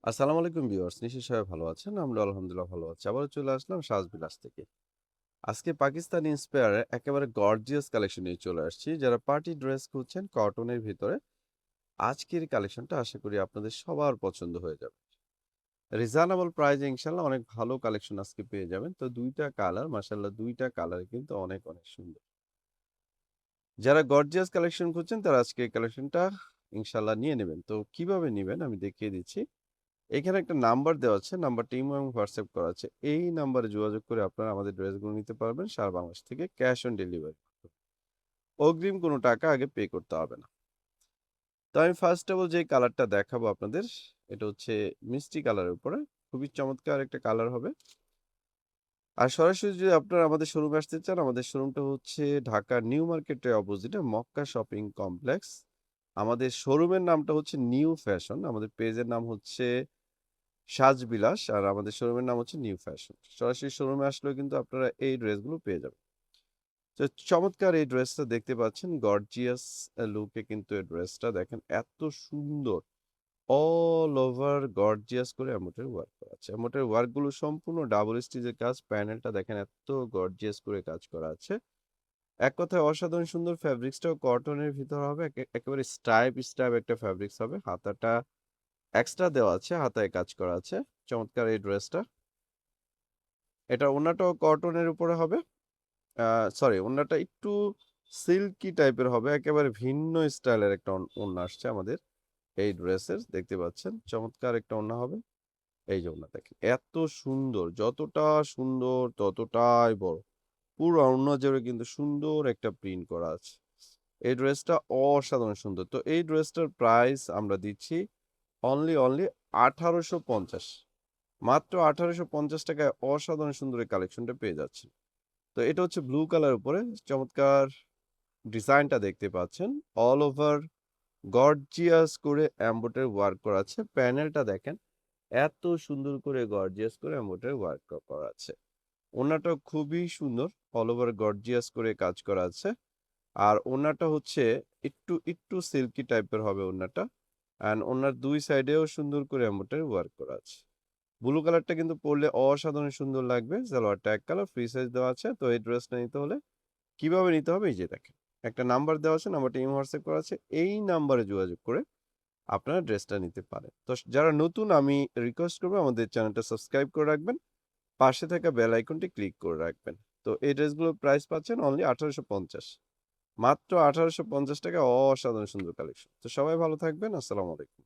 আসসালামু আলাইকুম ভিউয়ার্স, নিশ্চয়ই সবাই ভালো আছেন। আমরা আলহামদুলিল্লাহ ভালো আছি। আবারও চলে আসলাম সাজবিলাস থেকে। আজকে পাকিস্তানি ইন্সপায়ার একেবারে গর্জিয়াস কালেকশন নিয়ে চলে আসছি। যারা পার্টি ড্রেস খুঁজছেন কটনের ভিতরে, আজকের কালেকশনটা আশা করি আপনাদের সবার পছন্দ হয়ে যাবে। রিজনেবল প্রাইসে ইনশাআল্লাহ অনেক ভালো কালেকশন আজকে পেয়ে যাবেন। তো ২ টা কালার, মাশাআল্লাহ ২ টা কালার কিন্তু অনেক, অনেক সুন্দর। যারা গর্জিয়াস কালেকশন খুঁজছেন তারা আজকে এই কালেকশনটা ইনশাআল্লাহ নিয়ে নেবেন। তো কিভাবে নিবেন আমি দেখিয়ে দিচ্ছি। এখানে একটা নাম্বার দেওয়া আছে। নাম্বারটা ইমো এবং হোয়াটসঅ্যাপ করা আছে। এই নাম্বারে যোগাযোগ করে আপনারা আমাদের ড্রেসগুলো নিতে পারবেন সারা বাংলাদেশ থেকে ক্যাশ অন ডেলিভারি। অগ্রিম কোনো টাকা আগে পে করতে হবে না। তো আমি ফার্স্ট অফ অল যে কালারটা দেখাবো আপনাদের, এটা হচ্ছে মিষ্টি কালারের উপরে। খুবই চমৎকার একটা কালার হবে। আর সরাসরি যদি আপনারা আমাদের শোরুমে আসতে চান, আমাদের শোরুমটা হচ্ছে ঢাকা নিউ মার্কেটের অপোজিটে মক্কা শপিং কমপ্লেক্স। আমাদের শোরুমের নামটা হচ্ছে নিউ ফ্যাশন। আমাদের পেজের নাম হচ্ছে সাজবিলাস আর আমাদের শোরুমের নাম হচ্ছে নিউ ফ্যাশন। সরাসরি শোরুমে আসলেও কিন্তু আপনারা এই ড্রেসগুলো পেয়ে যাবেন। তো চমৎকার এই ড্রেসটা দেখতে পাচ্ছেন গর্জিয়াস লুকে কিন্তু এই ড্রেসটা দেখেন এত সুন্দর অল ওভার গর্জিয়াস করে এমব্রয়ডারি ওয়ার্ক করা আছে। এমব্রয়ডারি ওয়ার্কগুলো সম্পূর্ণ ডাবল স্টিচের কাজ। প্যানেলটা দেখেন এত গর্জিয়াস করে কাজ করা আছে। এক কথায় অসাধারণ সুন্দর ফ্যাব্রিক্সটাও কটনের ভিতর হবে। একেবারে স্টাইপ স্টাইপ একটা ফ্যাব্রিক্স হবে। হাতাটা এক্সট্রা দেওয়া আছে, হাতায় কাজ করা আছে। চমৎকার এই ড্রেসটা। এটা ওড়নাটাও কটনের উপরে হবে। সরি ওড়নাটা একটু সিল্কি টাইপের হবে। একেবারে ভিন্ন স্টাইলের একটা ওড়না আসছে আমাদের এই ড্রেসের। দেখতে পাচ্ছেন চমৎকার একটা ওড়না হবে। এই যে ওড়না দেখেন এত সুন্দর, যতটা সুন্দর ততটাই বড়। পুরো ওড়না জুড়ে কিন্তু সুন্দর একটা প্রিন্ট করা আছে। এই ড্রেসটা অসাধারণ সুন্দর। তো এই ড্রেসটার প্রাইস আমরা দিচ্ছি অনলি 1850। মাত্র 1850 টাকায় অসাধারণ সুন্দর এই কালেকশনটা পেয়ে যাচ্ছেন। তো এটা হচ্ছে ব্লু কালার উপরে চমৎকার ডিজাইনটা দেখতে পাচ্ছেন। অল ওভার গর্জিয়াস করে এমব্রয়ডারি ওয়ার্ক করা আছে। প্যানেলটা দেখেন এত সুন্দর করে গর্জিয়াস করে এমব্রয়ডারি ওয়ার্ক করা আছে। ওড়নাটা খুবই সুন্দর। অল ওভার গর্জিয়াস করে কাজ করা আছে। আর ওড়নাটা হচ্ছে একটু সিল্কি টাইপের হবে ওড়নাটা। অ্যান্ড ওড়নার ২ সাইডেও সুন্দর করে এমব্রয়ডারি ওয়ার্ক করা আছে। ব্লু কালারটা কিন্তু পরলে অসাধারণ সুন্দর লাগবে। সালোয়ারটা এক কালার, ফ্রি সাইজ দেওয়া আছে। তো এই ড্রেসটা নিতে হলে কিভাবে নিতে হবে এই যে দেখেন। একটা নাম্বার দেওয়া আছে, নাম্বারটা ইমো হোয়াটসঅ্যাপ করা আছে। এই নাম্বারে যোগাযোগ করে আপনারা ড্রেসটা নিতে পারেন। তো যারা নতুন আমি রিকোয়েস্ট করব আমাদের চ্যানেলটা সাবস্ক্রাইব করে রাখবেন। পাশে থাকা বেল আইকনটি ক্লিক করে রাখবেন। তো এই ড্রেসগুলোর প্রাইস পাচ্ছেন অনলি 1850। মাত্র 1850 টাকায় অসাধারণ সুন্দর কালেকশন। তো সবাই ভালো থাকবেন। আসসালামু আলাইকুম।